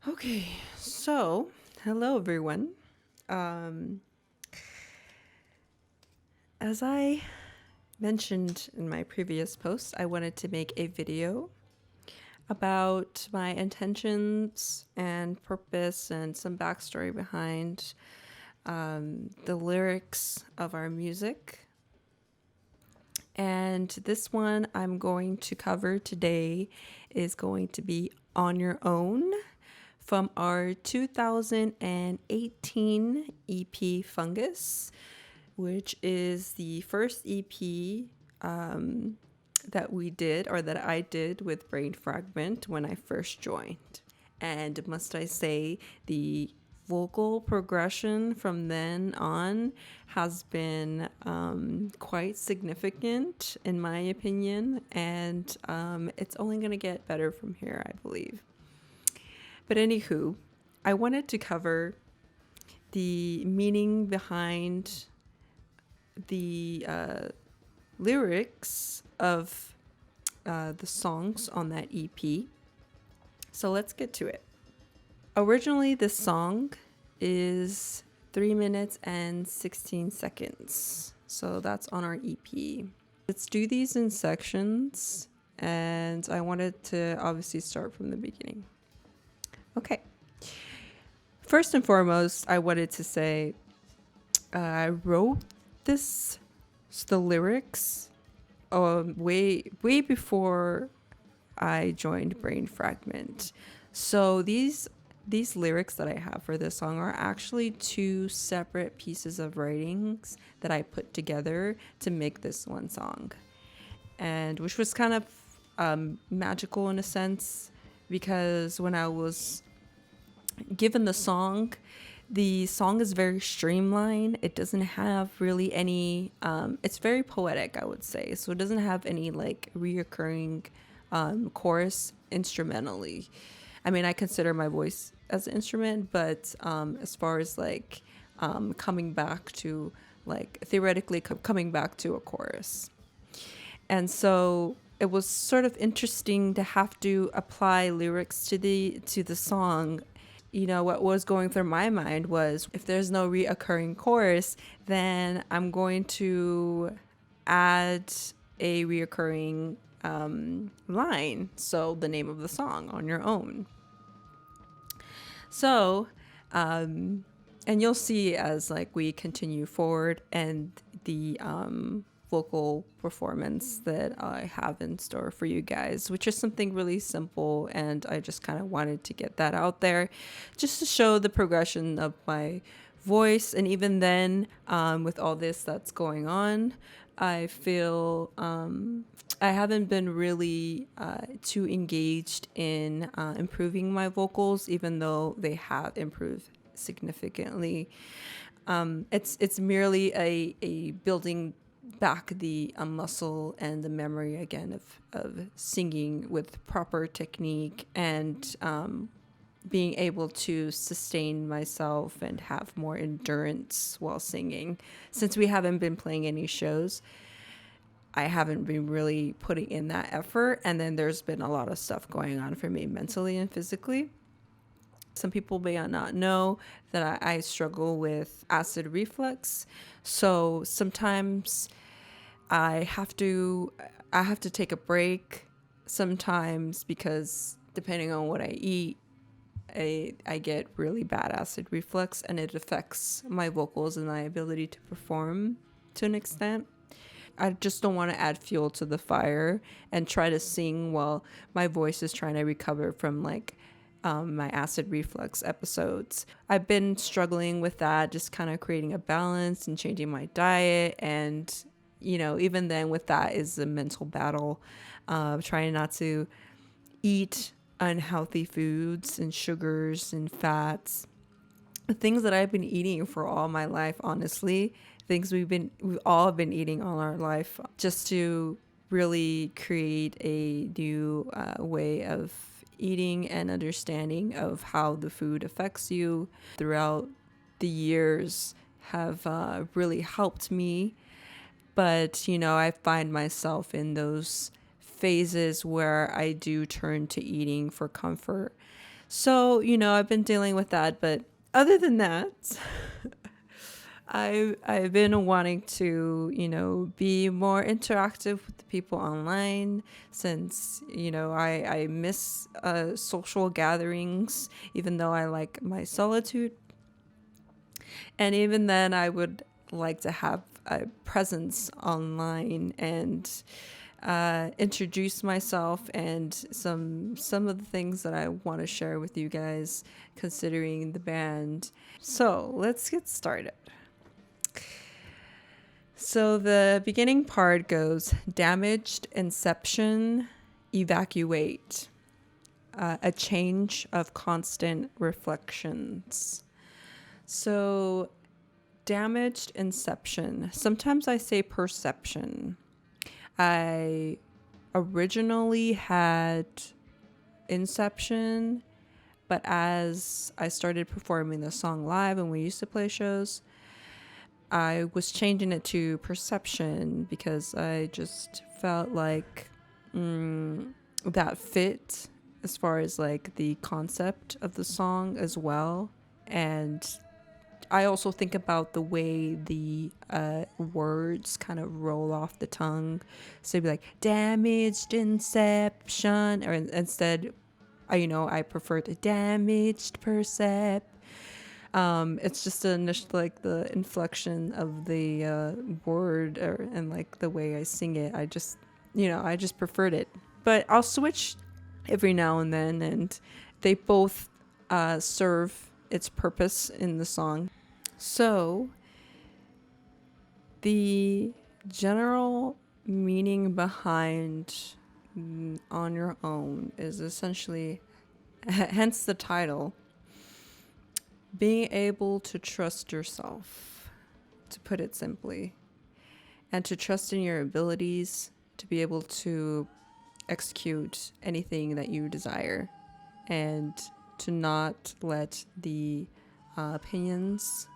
Okay, so hello everyone. Um, as I mentioned in my previous post, I wanted to make a video about my intentions and purpose and some backstory behind the lyrics of our music. And this one I'm going to cover today is going to be On Your Own from our 2018 EP Fungus, which is the first EP that we did or that I did with Brain Fragment when I first joined. And must I say, the vocal progression from then on has been quite significant, in my opinion, and it's only going to get better from here, I believe. But anywho, I wanted to cover the meaning behind the lyrics of the songs on that EP. So let's get to it. Originally, this song is 3 minutes and 16 seconds. So that's on our EP. Let's do these in sections, and I wanted to obviously start from the beginning. Okay. First and foremost, I wanted to say I wrote the lyrics, way before I joined Brain Fragment. So these lyrics that I have for this song are actually two separate pieces of writings that I put together to make this one song, and which was kind of magical in a sense, because when I was given the song is very streamlined. It doesn't have really any it's very poetic, I would say, so it doesn't have any like reoccurring chorus instrumentally. I mean, I consider my voice as an instrument, but as far as like coming back to, like, theoretically coming back to a chorus. And so it was sort of interesting to have to apply lyrics to the song. You know, what was going through my mind was, if there's no reoccurring chorus, then I'm going to add a reoccurring line. So the name of the song, On Your Own. So, and you'll see as like we continue forward and the vocal performance that I have in store for you guys, which is something really simple, and I just kind of wanted to get that out there just to show the progression of my voice. And even then, with all this that's going on, I feel I haven't been really too engaged in improving my vocals, even though they have improved significantly. It's merely a building back the muscle and the memory again of singing with proper technique, and being able to sustain myself and have more endurance while singing. Since we haven't been playing any shows, I haven't been really putting in that effort. And then there's been a lot of stuff going on for me mentally and physically. Some people may not know that I struggle with acid reflux. So sometimes I have to take a break sometimes, because depending on what I eat, I get really bad acid reflux, and it affects my vocals and my ability to perform to an extent. I just don't want to add fuel to the fire and try to sing while my voice is trying to recover from like my acid reflux episodes. I've been struggling with that, just kind of creating a balance and changing my diet. And, you know, even then with that is a mental battle, trying not to eat unhealthy foods and sugars and fats. The things that I've been eating for all my life, honestly, things we've all been eating all our life, just to really create a new way of eating and understanding of how the food affects you throughout the years, have really helped me. But, you know, I find myself in those phases where I do turn to eating for comfort. So, I've been dealing with that, but other than that, I've been wanting to, be more interactive with the people online since, I miss social gatherings, even though I like my solitude. And even then, I would like to have a presence online and introduce myself and some of the things that I want to share with you guys considering the band. So let's get started. So the beginning part goes damaged, inception, evacuate, a change of constant reflections. So damaged inception. Sometimes I say perception. I originally had inception, but as I started performing the song live and we used to play shows, I was changing it to perception because I just felt like that fit as far as like the concept of the song as well. And I also think about the way the words kind of roll off the tongue. So it'd be like damaged inception, or instead, I prefer the damaged percept. It's just like the inflection of the word, and like the way I sing it. I just preferred it. But I'll switch every now and then, and they both serve its purpose in the song. So, the general meaning behind On Your Own is essentially, hence the title, being able to trust yourself, to put it simply, and to trust in your abilities to be able to execute anything that you desire, and to not let the opinions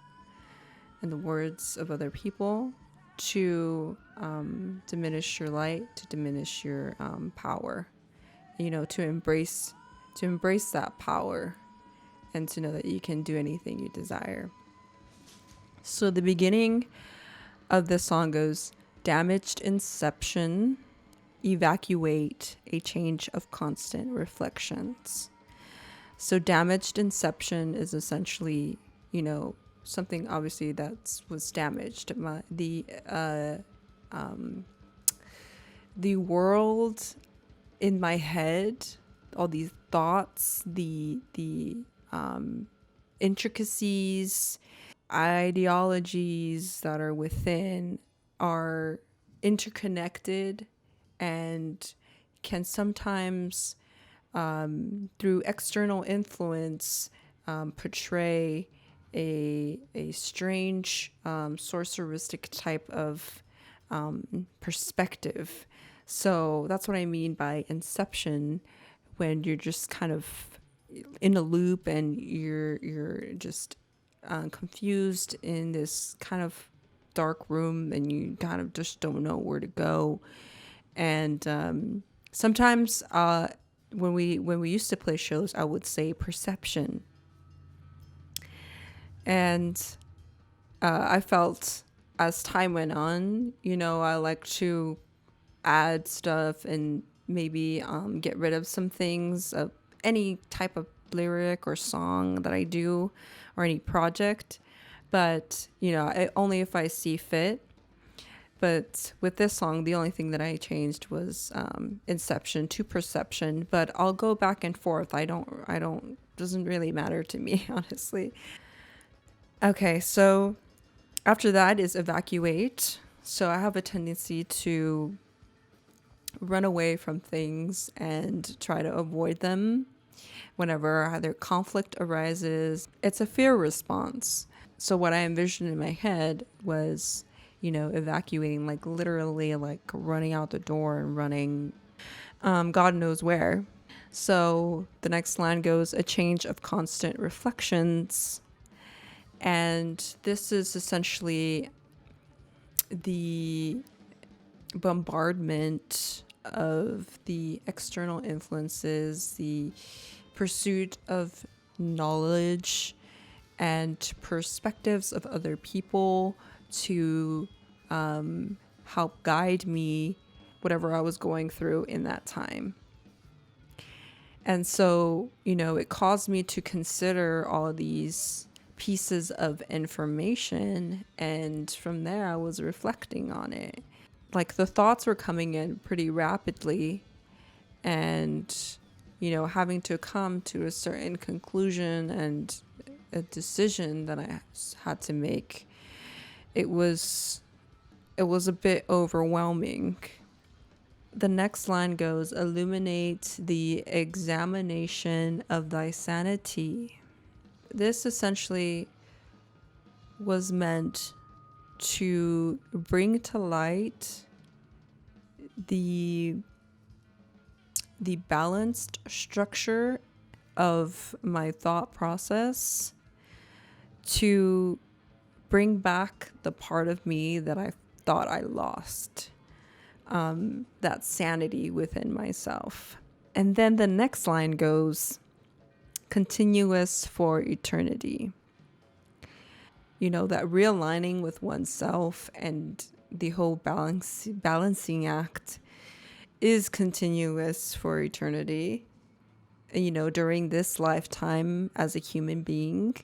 and the words of other people to diminish your light, to diminish your power. To embrace that power, and to know that you can do anything you desire. So the beginning of the song goes, damaged inception, evacuate, a change of constant reflections. So damaged inception is essentially, something obviously that was damaged. The world in my head, all these thoughts, the intricacies, ideologies that are within are interconnected and can sometimes, through external influence, portray a strange sorceristic type of perspective. So that's what I mean by inception, when you're just kind of in a loop and you're just confused in this kind of dark room, and you kind of just don't know where to go. And sometimes when we used to play shows, I would say perception. And I felt as time went on, I like to add stuff and maybe get rid of some things of any type of lyric or song that I do, or any project. But, only if I see fit. But with this song, the only thing that I changed was inception to perception. But I'll go back and forth. Doesn't really matter to me, honestly. Okay, so after that is evacuate. So I have a tendency to run away from things and try to avoid them whenever either conflict arises. It's a fear response. So what I envisioned in my head was, evacuating, like literally like running out the door and running God knows where. So the next line goes, a change of constant reflections. And this is essentially the bombardment of the external influences, the pursuit of knowledge and perspectives of other people to help guide me, whatever I was going through in that time. And so, it caused me to consider all of these pieces of information. And from there, I was reflecting on it. Like the thoughts were coming in pretty rapidly, and, having to come to a certain conclusion and a decision that I had to make. It was a bit overwhelming. The next line goes, illuminate the examination of thy sanity. This essentially was meant to bring to light the balanced structure of my thought process, to bring back the part of me that I thought I lost. That sanity within myself. And then the next line goes, continuous for eternity. That realigning with oneself and the whole balancing act is continuous for eternity. During this lifetime as a human being,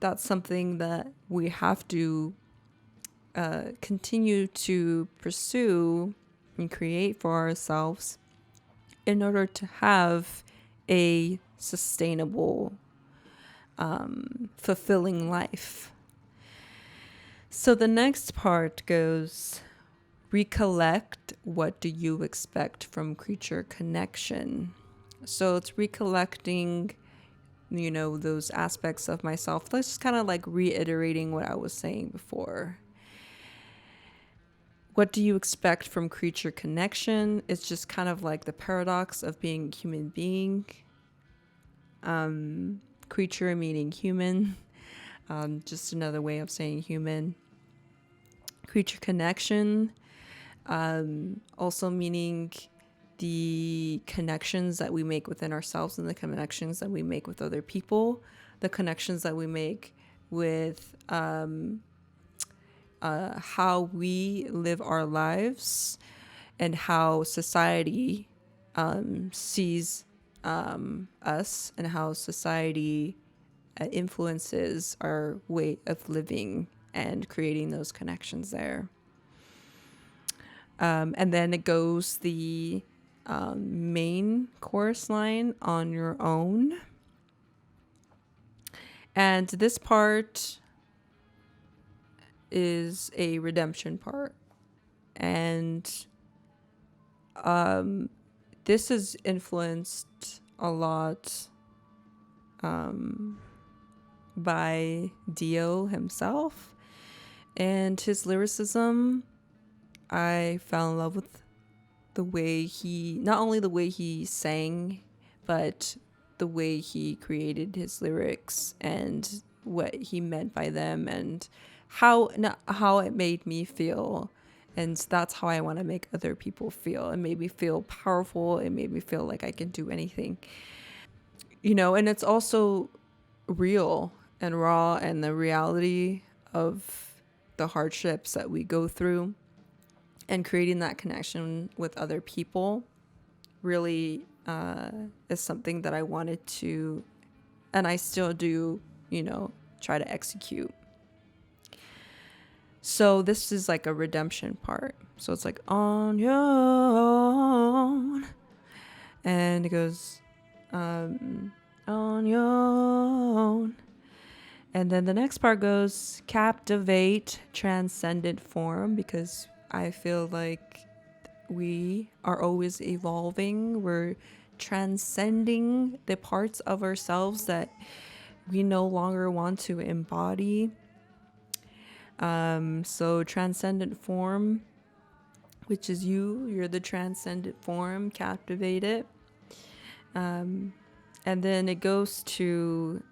that's something that we have to continue to pursue and create for ourselves in order to have a sustainable, fulfilling life. So the next part goes, recollect, what do you expect from creature connection? So it's recollecting, those aspects of myself. Let's just kind of like reiterating what I was saying before. What do you expect from creature connection? It's just kind of like the paradox of being a human being. Creature meaning human. Just another way of saying human. Creature connection, also meaning the connections that we make within ourselves and the connections that we make with other people, the connections that we make with how we live our lives, and how society sees us, and how society influences our way of living and creating those connections there. And then it goes the main chorus line, on your own. And this part is a redemption part. And this is influenced a lot by Dio himself and his lyricism. I fell in love with the way not only the way he sang, but the way he created his lyrics and what he meant by them, and how it made me feel. And that's how I want to make other people feel. It made me feel powerful. It made me feel like I can do anything. And it's also real and raw, and the reality of the hardships that we go through, and creating that connection with other people really is something that I wanted to, and I still do, try to execute. So this is like a redemption part. So it's like, on your own. And it goes, on your own. And then the next part goes, captivate, transcendent form, because I feel like we are always evolving. We're transcending the parts of ourselves that we no longer want to embody. So transcendent form, which is you're the transcendent form, captivate it. And then it goes to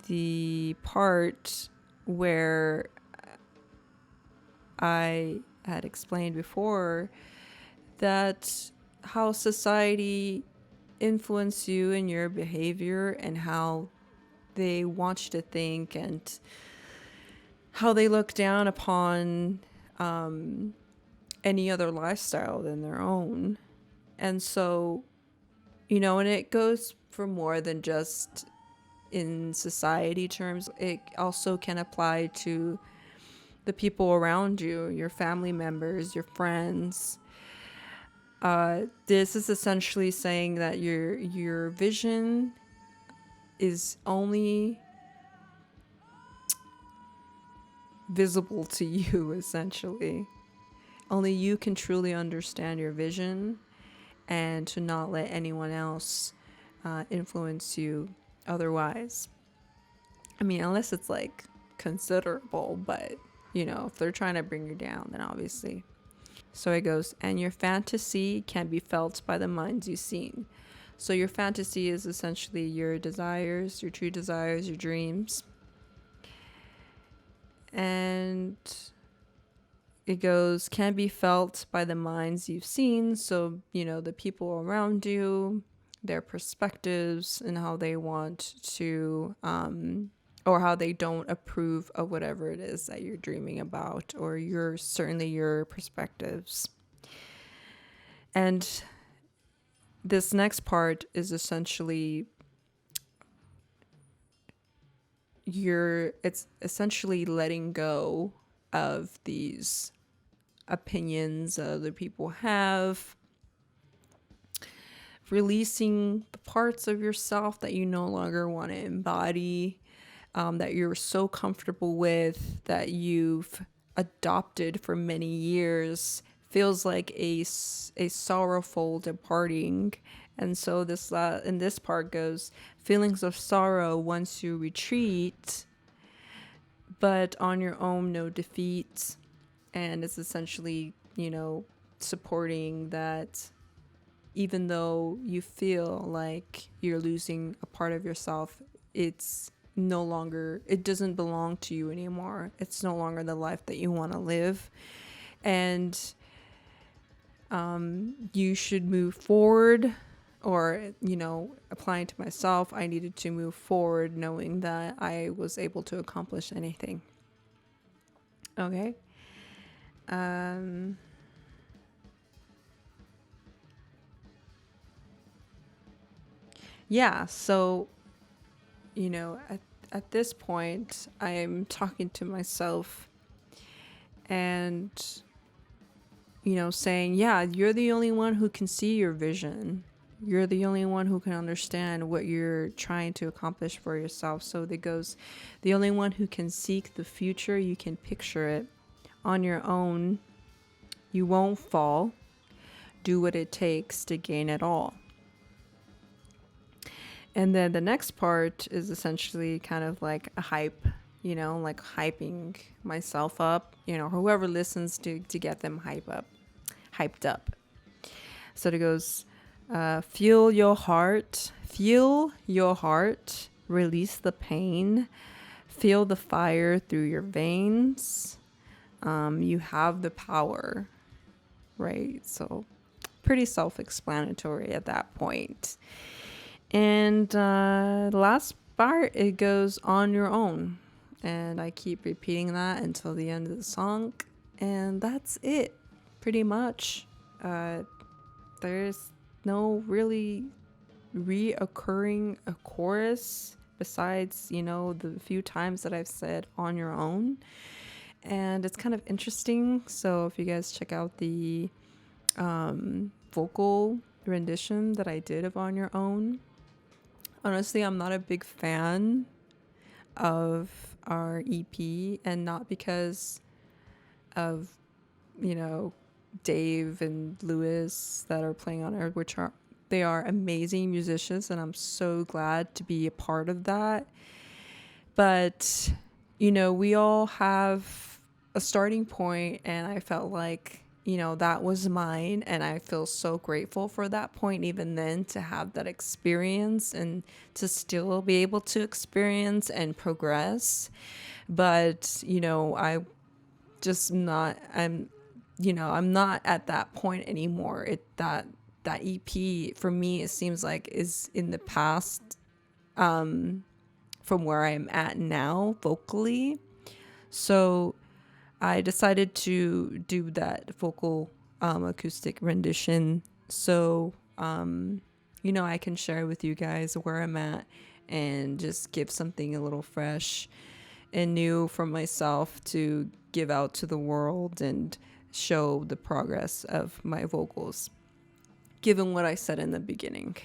the part where I had explained before that how society influence you and your behavior and how they want you to think and how they look down upon any other lifestyle than their own. And so, and it goes for more than just in society terms. It also can apply to the people around you, your family members, your friends. This is essentially saying that your vision is only visible to you, essentially. Only you can truly understand your vision, and to not let anyone else influence you otherwise. I mean, unless it's like considerable, but if they're trying to bring you down, then obviously. So it goes, and your fantasy can be felt by the minds you've seen. So your fantasy is essentially your desires, your true desires, your dreams. And it goes, can be felt by the minds you've seen. So, the people around you, their perspectives, and how they want to, or how they don't approve of whatever it is that you're dreaming about, or certainly your perspectives. And this next part is essentially it's essentially letting go of these opinions other people have, releasing the parts of yourself that you no longer want to embody, that you're so comfortable with, that you've adopted for many years, feels like a sorrowful departing. And so this part goes, feelings of sorrow once you retreat, but on your own, no defeat. And it's essentially, supporting that even though you feel like you're losing a part of yourself, it doesn't belong to you anymore. It's no longer the life that you want to live. And you should move forward, or, applying to myself, I needed to move forward knowing that I was able to accomplish anything. Okay. Yeah, so, at this point, I'm talking to myself and, saying, yeah, you're the only one who can see your vision. You're the only one who can understand what you're trying to accomplish for yourself. So it goes, the only one who can seek the future, you can picture it. On your own, you won't fall. Do what it takes to gain it all. And then the next part is essentially kind of like a hype, like hyping myself up, whoever listens to get them hyped up. So it goes, feel your heart, release the pain, feel the fire through your veins. You have the power, right? So pretty self-explanatory at that point. And the last part, it goes, on your own. And I keep repeating that until the end of the song. And that's it, pretty much. There's no really reoccurring a chorus besides, the few times that I've said on your own. And it's kind of interesting. So if you guys check out the vocal rendition that I did of On Your Own, honestly, I'm not a big fan of our EP, and not because of, Dave and Lewis that are playing on it, they are amazing musicians, and I'm so glad to be a part of that. But, we all have a starting point, and I felt like, that was mine, and I feel so grateful for that point, even then, to have that experience and to still be able to experience and progress. But, I'm not at that point anymore. that EP for me, it seems like is in the past, from where I'm at now vocally. So I decided to do that vocal acoustic rendition. So, I can share with you guys where I'm at and just give something a little fresh and new from myself to give out to the world and show the progress of my vocals, given what I said in the beginning.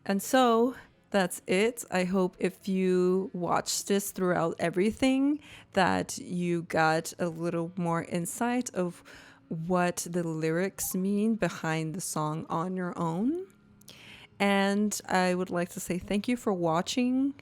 And so that's it. I hope if you watched this throughout everything that you got a little more insight of what the lyrics mean behind the song on your own. And I would like to say thank you for watching,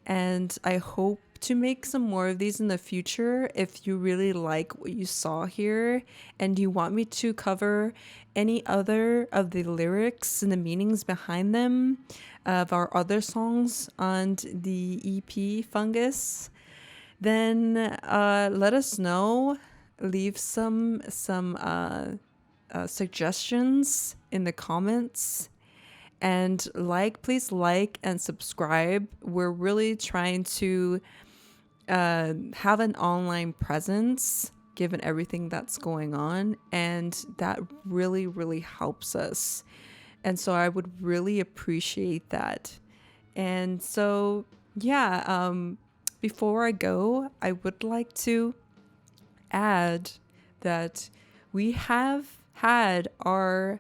and I hope to make some more of these in the future. If you really like what you saw here and you want me to cover any other of the lyrics and the meanings behind them of our other songs on the EP Fungus, then let us know. Leave some suggestions in the comments. And please like and subscribe. We're really trying to have an online presence given everything that's going on, and that really, really helps us. And so I would really appreciate that. And so, yeah, before I go, I would like to add that we have had our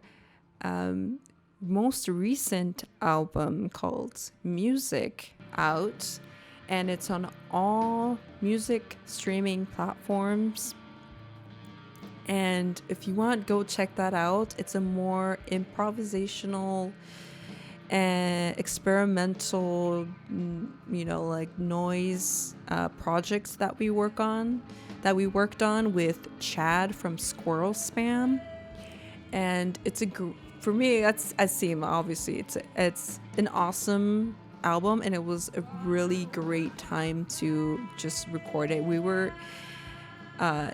most recent album called Music out, and it's on all music streaming platforms. And if you want, go check that out. It's a more improvisational and experimental, like noise projects that we worked on with Chad from Squirrel Spam. And it's for me, obviously it's an awesome album, and it was a really great time to just record it. We were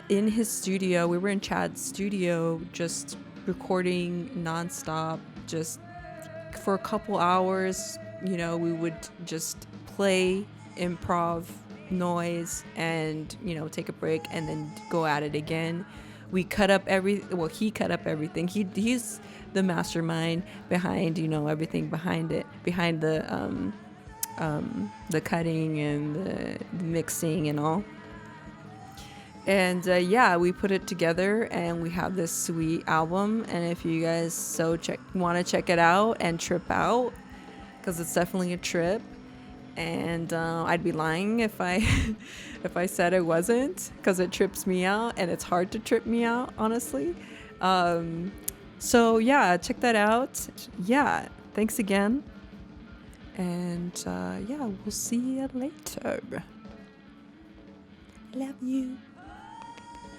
in his studio. We were in Chad's studio, just recording nonstop, just for a couple hours. We would just play improv noise and take a break and then go at it again. We cut up he cut up everything. He's the mastermind behind everything behind the cutting and the mixing and all. And we put it together and we have this sweet album. And if you guys want to check it out and trip out, because it's definitely a trip. And I'd be lying if I said it wasn't, because it trips me out, and it's hard to trip me out, honestly. So yeah, check that out. Yeah, thanks again. And we'll see you later. Love you.